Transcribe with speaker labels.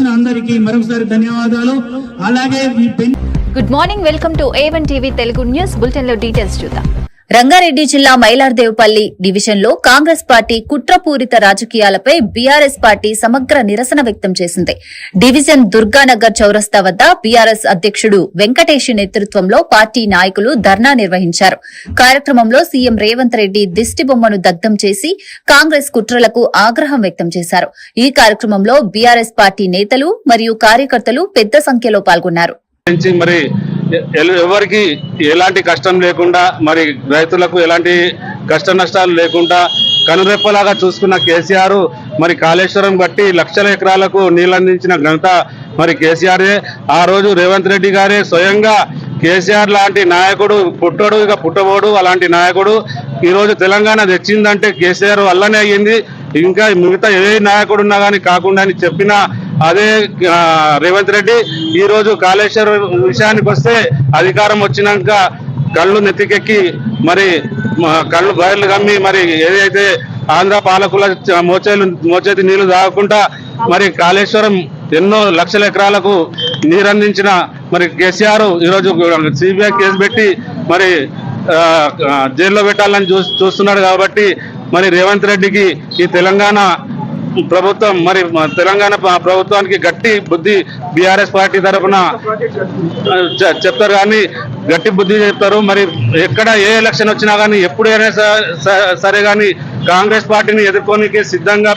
Speaker 1: అందరికీ మరొకసారి ధన్యవాదాలు. అలాగే
Speaker 2: good morning, welcome to A1 TV Telugu news bulletin లో డీటెయిల్స్ చూద్దాం.
Speaker 3: రంగారెడ్డి జిల్లా మైలార్దేవ్పల్లి డివిజన్ లో కాంగ్రెస్ పార్టీ కుట్రపూరిత రాజకీయాలపై బీఆర్ఎస్ పార్టీ సమగ్ర నిరసన వ్యక్తం చేసింది. డివిజన్ దుర్గానగర్ చౌరస్తా వద్ద బీఆర్ఎస్ అధ్యక్షుడు వెంకటేష్ నేతృత్వంలో పార్టీ నాయకులు ధర్నా నిర్వహించారు. కార్యక్రమంలో సీఎం రేవంత్ రెడ్డి దిష్టిబొమ్మను దగ్ధం చేసి కాంగ్రెస్ కుట్రలకు ఆగ్రహం వ్యక్తం చేశారు. ఈ కార్యక్రమంలో బీఆర్ఎస్ పార్టీ నేతలు మరియు కార్యకర్తలు పెద్ద సంఖ్యలో పాల్గొన్నారు.
Speaker 4: మరి ఎవరికి ఎలాంటి కష్టం లేకుండా, మరి రైతులకు ఎలాంటి కష్ట నష్టాలు లేకుండా కనురెప్పలాగా చూసుకున్న కేసీఆర్ మరి కాళేశ్వరం బట్టి లక్షల ఎకరాలకు నీళ్ళందించిన ఘనత మరి కేసీఆర్ఏ. ఆ రోజు రేవంత్ రెడ్డి గారే స్వయంగా కేసీఆర్ లాంటి నాయకుడు పుట్టడు, ఇక పుట్టబోడు అలాంటి నాయకుడు ఈరోజు తెలంగాణ తెచ్చిందంటే కేసీఆర్ వల్లనే అయ్యింది. ఇంకా మిగతా ఏ నాయకుడు ఉన్నా కానీ కాకుండా అని చెప్పిన అదే రేవంత్ రెడ్డి ఈరోజు కాళేశ్వరం విషయానికి వస్తే అధికారం వచ్చినాక కళ్ళు నెత్తికెక్కి మరి కళ్ళు బయలు కమ్మి మరి ఏదైతే ఆంధ్ర పాలకుల మోచేతి నీళ్లు తాగకుండా మరి కాళేశ్వరం ఎన్నో లక్షల ఎకరాలకు నీరందించిన మరి కేసీఆర్ ఈరోజు సిబిఐ కేసు పెట్టి మరి జైల్లో పెట్టాలని చూస్తున్నాడు. కాబట్టి మరి రేవంత్ రెడ్డికి ఈ తెలంగాణ ప్రభుత్వం మరి తెలంగాణ ప్రభుత్వానికి గట్టి బుద్ధి బీఆర్ఎస్ పార్టీ తరఫున చెప్తారు, కానీ గట్టి బుద్ధి చెప్తారు. మరి ఎక్కడ ఏ ఎలక్షన్ వచ్చినా కానీ ఎప్పుడైనా సరే కానీ కాంగ్రెస్ పార్టీని ఎదుర్కోనికి సిద్ధంగా